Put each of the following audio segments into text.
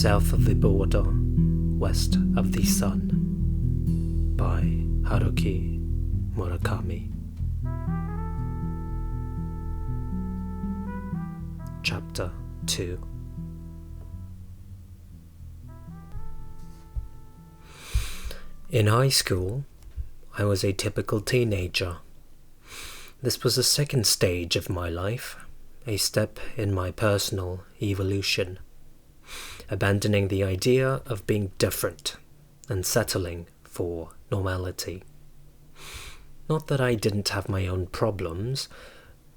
South of the Border, West of the Sun by Haruki Murakami. Chapter 2. In high school, I was a typical teenager. This was the second stage of my life, a step in my personal evolution, abandoning the idea of being different and settling for normality. Not that I didn't have my own problems,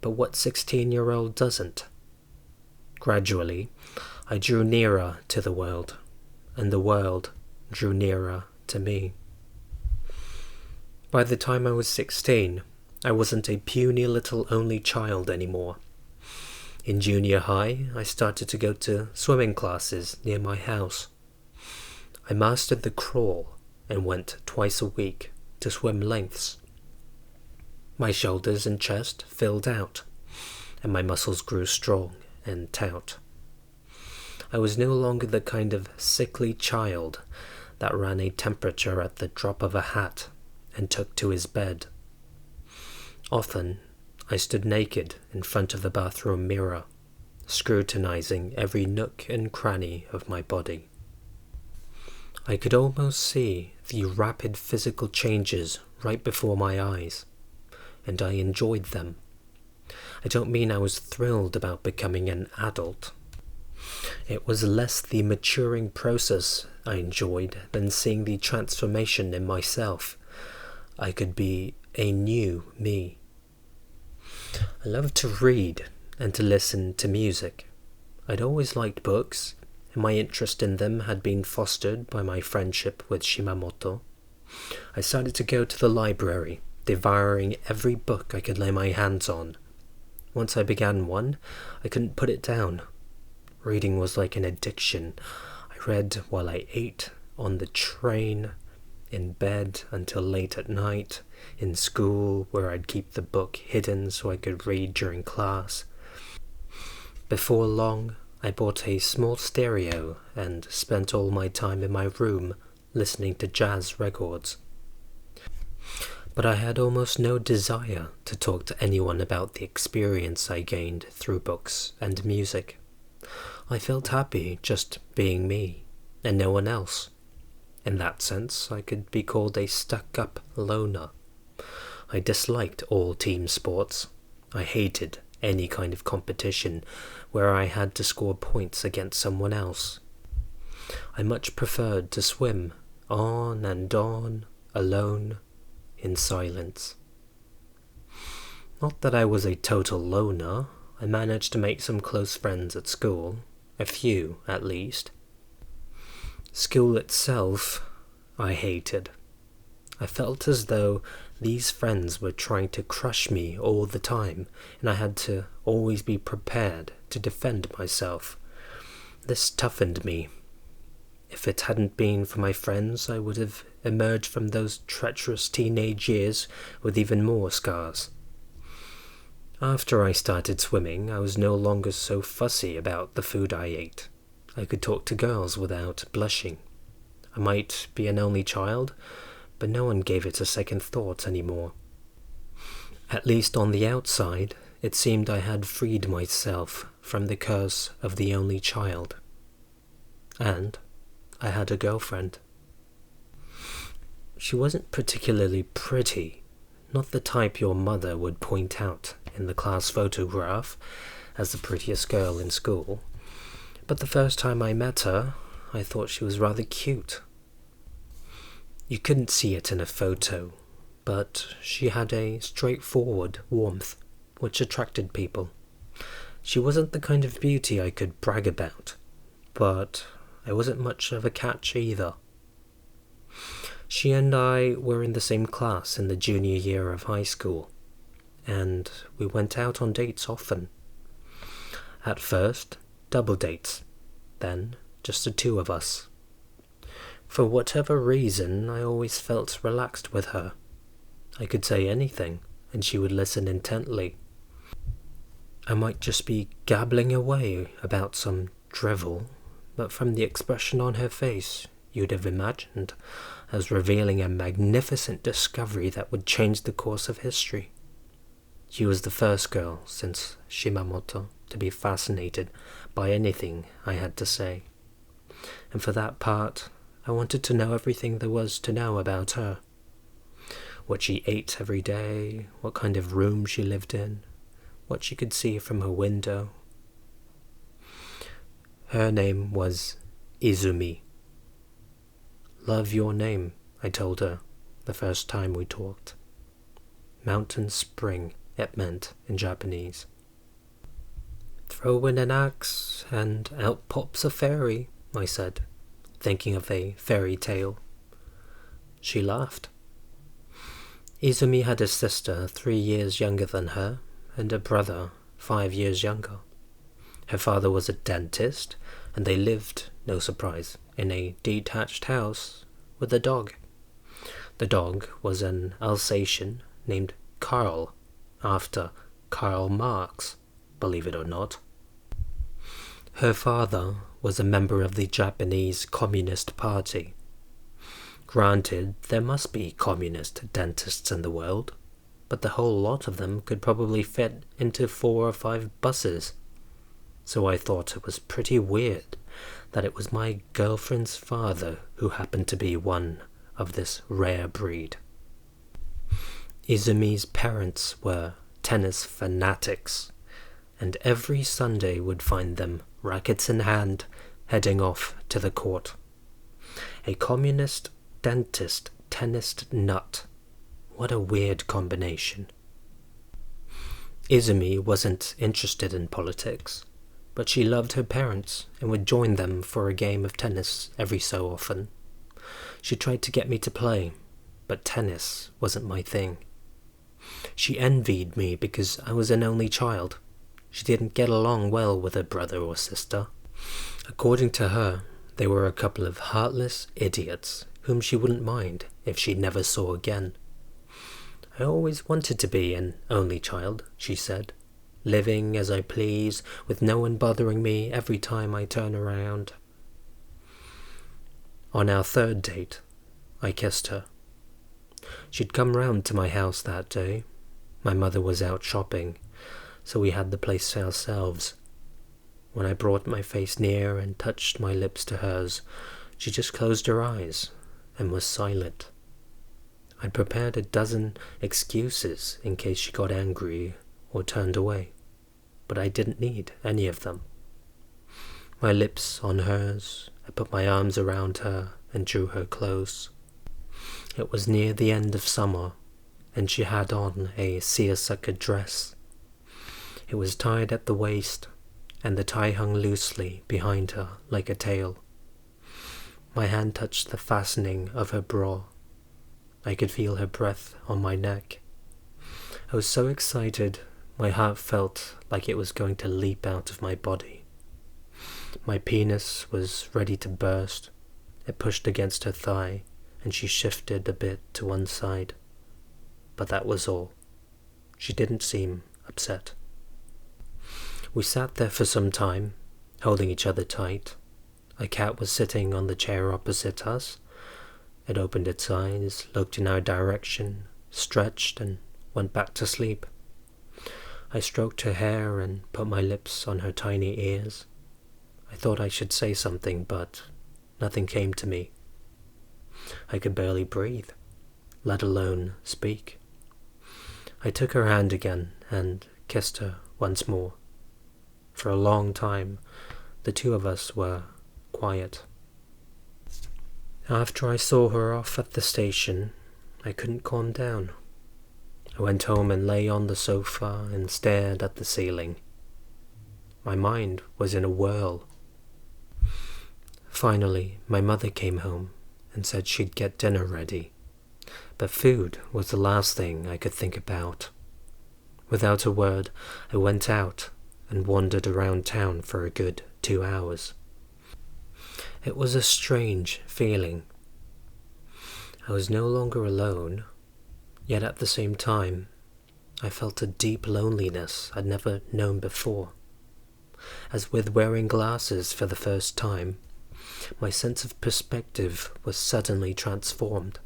but what 16-year-old doesn't? Gradually, I drew nearer to the world, and the world drew nearer to me. By the time I was 16, I wasn't a puny little only child anymore. In junior high, I started to go to swimming classes near my house. I mastered the crawl and went twice a week to swim lengths. My shoulders and chest filled out, and my muscles grew strong and taut. I was no longer the kind of sickly child that ran a temperature at the drop of a hat and took to his bed. Often, I stood naked in front of the bathroom mirror, scrutinizing every nook and cranny of my body. I could almost see the rapid physical changes right before my eyes, and I enjoyed them. I don't mean I was thrilled about becoming an adult. It was less the maturing process I enjoyed than seeing the transformation in myself. I could be a new me. I loved to read and to listen to music. I'd always liked books, and my interest in them had been fostered by my friendship with Shimamoto. I started to go to the library, devouring every book I could lay my hands on. Once I began one, I couldn't put it down. Reading was like an addiction. I read while I ate, on the train, in bed until late at night, in school where I'd keep the book hidden so I could read during class. Before long, I bought a small stereo and spent all my time in my room listening to jazz records. But I had almost no desire to talk to anyone about the experience I gained through books and music. I felt happy just being me, and no one else. In that sense, I could be called a stuck-up loner. I disliked all team sports. I hated any kind of competition where I had to score points against someone else. I much preferred to swim on and on, alone, in silence. Not that I was a total loner. I managed to make some close friends at school, a few at least. School itself, I hated. I felt as though these friends were trying to crush me all the time, and I had to always be prepared to defend myself. This toughened me. If it hadn't been for my friends, I would have emerged from those treacherous teenage years with even more scars. After I started swimming, I was no longer so fussy about the food I ate. I could talk to girls without blushing. I might be an only child, but no one gave it a second thought anymore. At least on the outside, it seemed I had freed myself from the curse of the only child. And I had a girlfriend. She wasn't particularly pretty, not the type your mother would point out in the class photograph as the prettiest girl in school. But the first time I met her, I thought she was rather cute. You couldn't see it in a photo, but she had a straightforward warmth which attracted people. She wasn't the kind of beauty I could brag about, but I wasn't much of a catch either. She and I were in the same class in the junior year of high school, and we went out on dates often. At first, double dates, then just the two of us. For whatever reason, I always felt relaxed with her. I could say anything, and she would listen intently. I might just be gabbling away about some drivel, but from the expression on her face, you'd have imagined as revealing a magnificent discovery that would change the course of history. She was the first girl since Shimamoto to be fascinated by anything I had to say. And for that part, I wanted to know everything there was to know about her. What she ate every day, what kind of room she lived in, what she could see from her window. Her name was Izumi. "Love your name," I told her the first time we talked. Mountain spring, it meant in Japanese. "Throw in an axe and out pops a fairy," I said, thinking of a fairy tale. She laughed. Izumi had a sister 3 years younger than her, and a brother 5 years younger. Her father was a dentist, and they lived, no surprise, in a detached house with a dog. The dog was an Alsatian named Karl, after Karl Marx, believe it or not. Her father was a member of the Japanese Communist Party. Granted, there must be communist dentists in the world, but the whole lot of them could probably fit into 4 or 5 buses. So I thought it was pretty weird that it was my girlfriend's father who happened to be one of this rare breed. Izumi's parents were tennis fanatics, and every Sunday would find them, rackets in hand, heading off to the court. A communist dentist tennis nut. What a weird combination. Izumi wasn't interested in politics, but she loved her parents and would join them for a game of tennis every so often. She tried to get me to play, but tennis wasn't my thing. She envied me because I was an only child. She didn't get along well with her brother or sister. According to her, they were a couple of heartless idiots whom she wouldn't mind if she never saw again. I always wanted to be an only child, she said, living as I please, with no one bothering me every time I turn around. On our 3rd date, I kissed her. She'd come round to my house that day. My mother was out shopping, so we had the place to ourselves. When I brought my face near and touched my lips to hers, she just closed her eyes and was silent. I'd prepared a dozen excuses in case she got angry or turned away, but I didn't need any of them. My lips on hers, I put my arms around her and drew her close. It was near the end of summer, and she had on a seersucker dress. It was tied at the waist, and the tie hung loosely behind her like a tail. My hand touched the fastening of her bra. I could feel her breath on my neck. I was so excited, my heart felt like it was going to leap out of my body. My penis was ready to burst. It pushed against her thigh, and she shifted a bit to one side. But that was all. She didn't seem upset. We sat there for some time, holding each other tight. A cat was sitting on the chair opposite us. It opened its eyes, looked in our direction, stretched, and went back to sleep. I stroked her hair and put my lips on her tiny ears. I thought I should say something, but nothing came to me. I could barely breathe, let alone speak. I took her hand again and kissed her once more. For a long time, the two of us were quiet. After I saw her off at the station, I couldn't calm down. I went home and lay on the sofa and stared at the ceiling. My mind was in a whirl. Finally, my mother came home and said she'd get dinner ready, but food was the last thing I could think about. Without a word, I went out and wandered around town for a good 2 hours. It was a strange feeling. I was no longer alone, yet at the same time, I felt a deep loneliness I'd never known before. As with wearing glasses for the first time, My sense of perspective was suddenly transformed.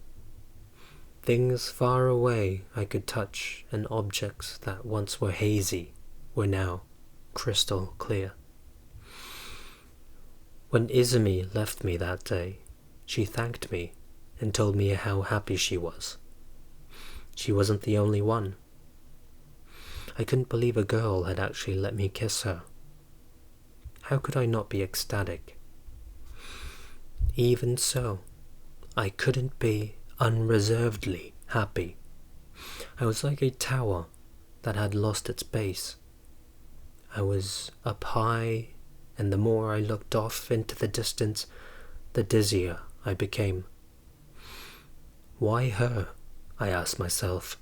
Things far away I could touch, and objects that once were hazy were now crystal clear. When Izumi left me that day, she thanked me and told me how happy she was. She wasn't the only one. I couldn't believe a girl had actually let me kiss her. How could I not be ecstatic? Even so, I couldn't be unreservedly happy. I was like a tower that had lost its base. I was up high, and the more I looked off into the distance, the dizzier I became. Why her? I asked myself.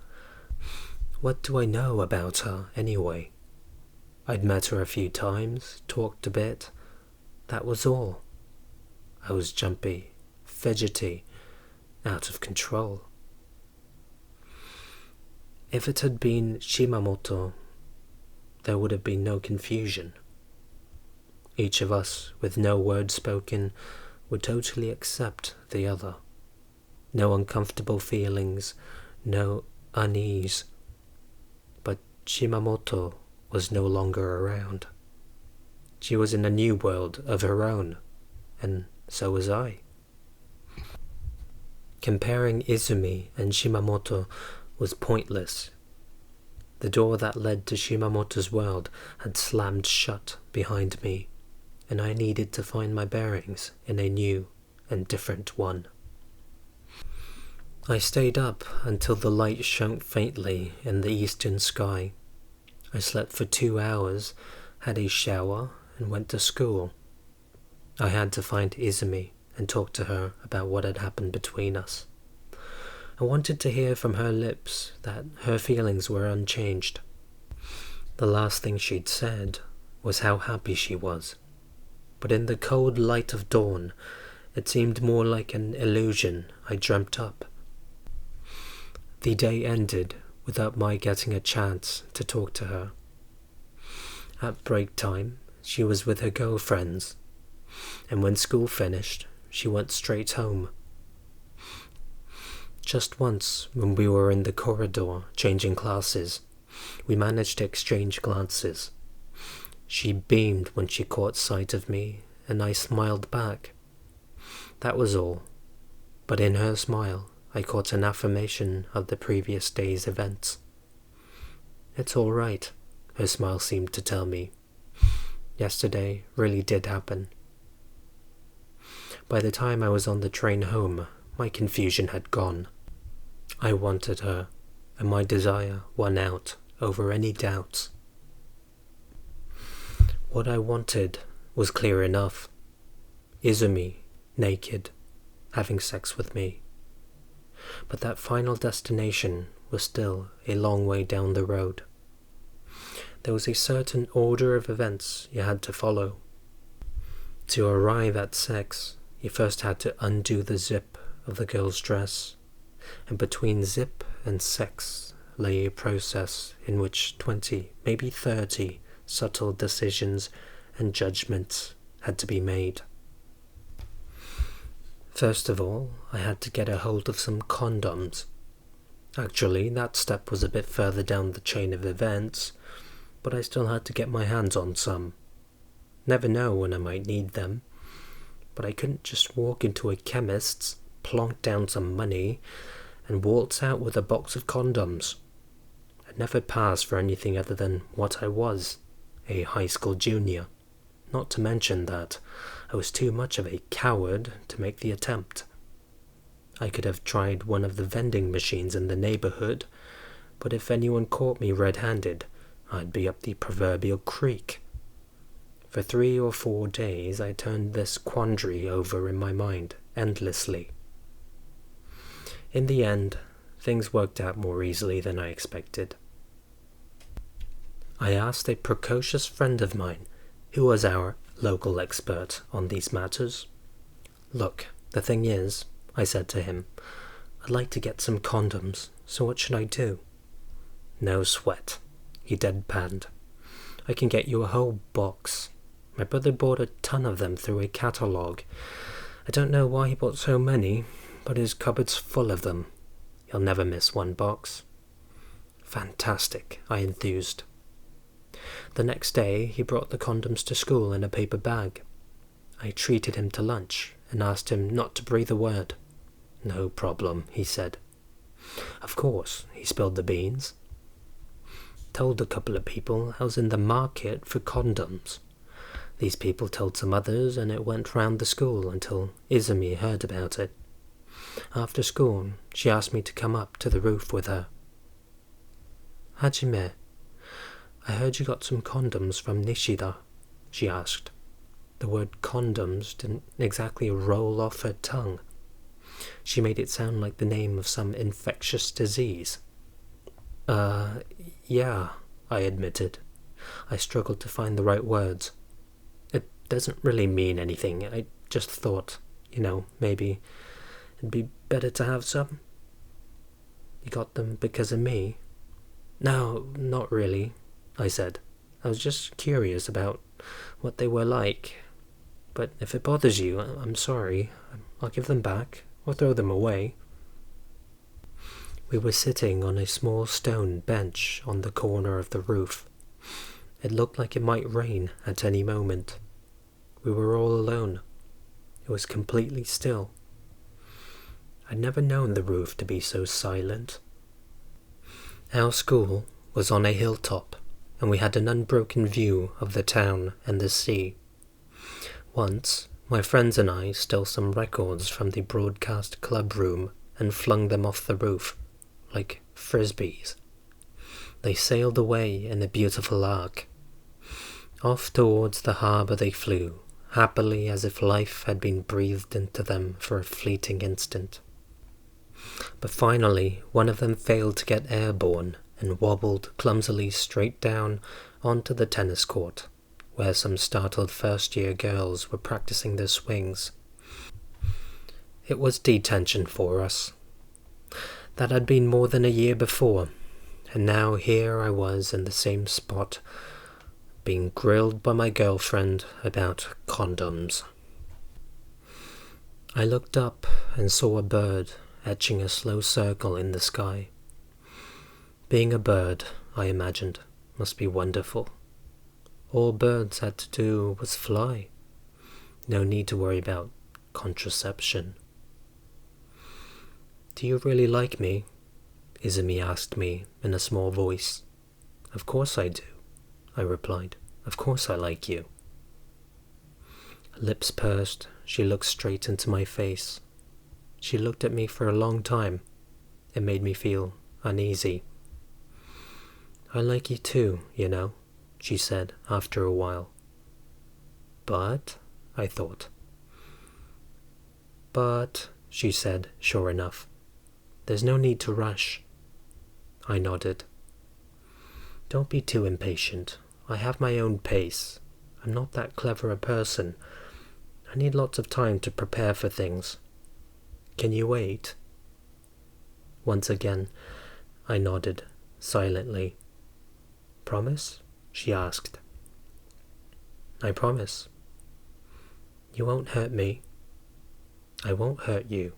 What do I know about her anyway? I'd met her a few times, talked a bit. That was all. I was jumpy, fidgety, out of control. If it had been Shimamoto, there would have been no confusion. Each of us, with no word spoken, would totally accept the other. No uncomfortable feelings, no unease. But Shimamoto was no longer around. She was in a new world of her own, and so was I. Comparing Izumi and Shimamoto was pointless. The door that led to Shimamoto's world had slammed shut behind me, and I needed to find my bearings in a new and different one. I stayed up until the light shone faintly in the eastern sky. I slept for 2 hours, had a shower, and went to school. I had to find Izumi and talk to her about what had happened between us. I wanted to hear from her lips that her feelings were unchanged. The last thing she'd said was how happy she was, but in the cold light of dawn, it seemed more like an illusion I dreamt up. The day ended without my getting a chance to talk to her. At break time, she was with her girlfriends, and when school finished, she went straight home. Just once, when we were in the corridor changing classes, we managed to exchange glances. She beamed when she caught sight of me, and I smiled back. That was all, but in her smile, I caught an affirmation of the previous day's events. It's all right, her smile seemed to tell me. Yesterday really did happen. By the time I was on the train home, my confusion had gone. I wanted her, and my desire won out over any doubts. What I wanted was clear enough. Izumi, naked, having sex with me. But that final destination was still a long way down the road. There was a certain order of events you had to follow. To arrive at sex, you first had to undo the zip of the girl's dress, and between zip and sex lay a process in which 20, maybe 30 subtle decisions and judgments had to be made. First of all, I had to get a hold of some condoms. Actually, that step was a bit further down the chain of events, but I still had to get my hands on some. Never know when I might need them, but I couldn't just walk into a chemist's, plonk down some money, and waltz out with a box of condoms. I'd never passed for anything other than what I was, a high school junior. Not to mention that I was too much of a coward to make the attempt. I could have tried one of the vending machines in the neighborhood, but if anyone caught me red-handed, I'd be up the proverbial creek. For 3 or 4 days I turned this quandary over in my mind endlessly. In the end, things worked out more easily than I expected. I asked a precocious friend of mine, who was our local expert on these matters. "Look, the thing is," I said to him, "I'd like to get some condoms, so what should I do?" "No sweat," he deadpanned. "I can get you a whole box. My brother bought a ton of them through a catalogue. I don't know why he bought so many, but his cupboard's full of them. He'll never miss one box. Fantastic, I enthused. The next day, he brought the condoms to school in a paper bag. I treated him to lunch and asked him not to breathe a word. No problem, he said. Of course, he spilled the beans. Told a couple of people I was in the market for condoms. These people told some others, and it went round the school until Izumi heard about it. After school, she asked me to come up to the roof with her. Hajime, I heard you got some condoms from Nishida, she asked. The word condoms didn't exactly roll off her tongue. She made it sound like the name of some infectious disease. Yeah, I admitted. I struggled to find the right words. It doesn't really mean anything. I just thought, maybe it'd be better to have some. You got them because of me? No, not really, I said. I was just curious about what they were like. But if it bothers you, I'm sorry. I'll give them back, or throw them away. We were sitting on a small stone bench on the corner of the roof. It looked like it might rain at any moment. We were all alone. It was completely still. I'd never known the roof to be so silent. Our school was on a hilltop, and we had an unbroken view of the town and the sea. Once, my friends and I stole some records from the broadcast club room and flung them off the roof, like frisbees. They sailed away in a beautiful arc. Off towards the harbour they flew, happily as if life had been breathed into them for a fleeting instant. But finally, one of them failed to get airborne and wobbled clumsily straight down onto the tennis court, where some startled first-year girls were practicing their swings. It was detention for us. That had been more than a year before, and now here I was in the same spot, being grilled by my girlfriend about condoms. I looked up and saw a bird etching a slow circle in the sky. Being a bird, I imagined, must be wonderful. All birds had to do was fly. No need to worry about contraception. Do you really like me? Izumi asked me in a small voice. Of course I do, I replied. Of course I like you. Lips pursed, she looked straight into my face. She looked at me for a long time. It made me feel uneasy. I like you too, she said after a while. But, I thought. But, she said, sure enough. There's no need to rush. I nodded. Don't be too impatient. I have my own pace. I'm not that clever a person. I need lots of time to prepare for things. Can you wait? Once again, I nodded, silently. Promise? She asked. I promise. You won't hurt me. I won't hurt you.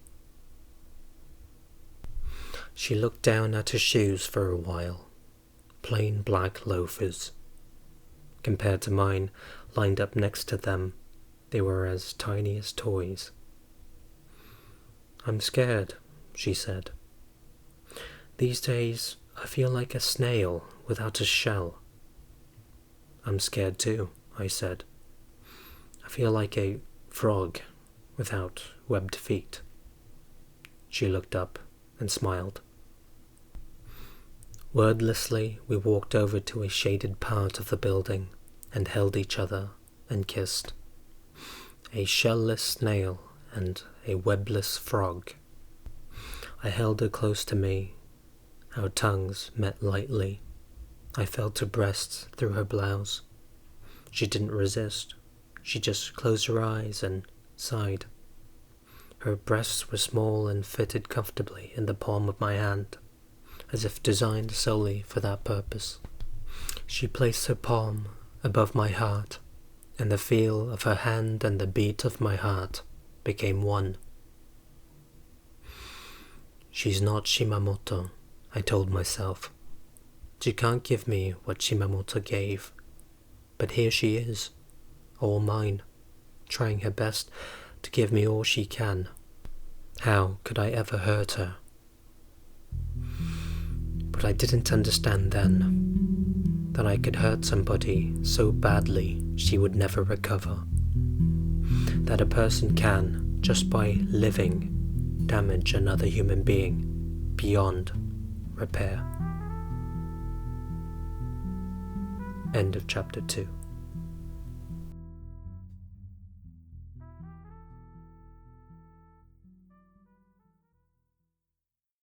She looked down at her shoes for a while. Plain black loafers. Compared to mine, lined up next to them, they were as tiny as toys. I'm scared, she said. These days, I feel like a snail without a shell. I'm scared too, I said. I feel like a frog without webbed feet. She looked up and smiled. Wordlessly, we walked over to a shaded part of the building and held each other and kissed. A shellless snail and a webless frog. I held her close to me. Our tongues met lightly. I felt her breasts through her blouse. She didn't resist. She just closed her eyes and sighed. Her breasts were small and fitted comfortably in the palm of my hand, as if designed solely for that purpose. She placed her palm above my heart and the feel of her hand and the beat of my heart became one. She's not Shimamoto, I told myself. She can't give me what Shimamoto gave. But here she is, all mine, trying her best to give me all she can. How could I ever hurt her? But I didn't understand then that I could hurt somebody so badly she would never recover. That a person can, just by living, damage another human being beyond repair. End of chapter 2.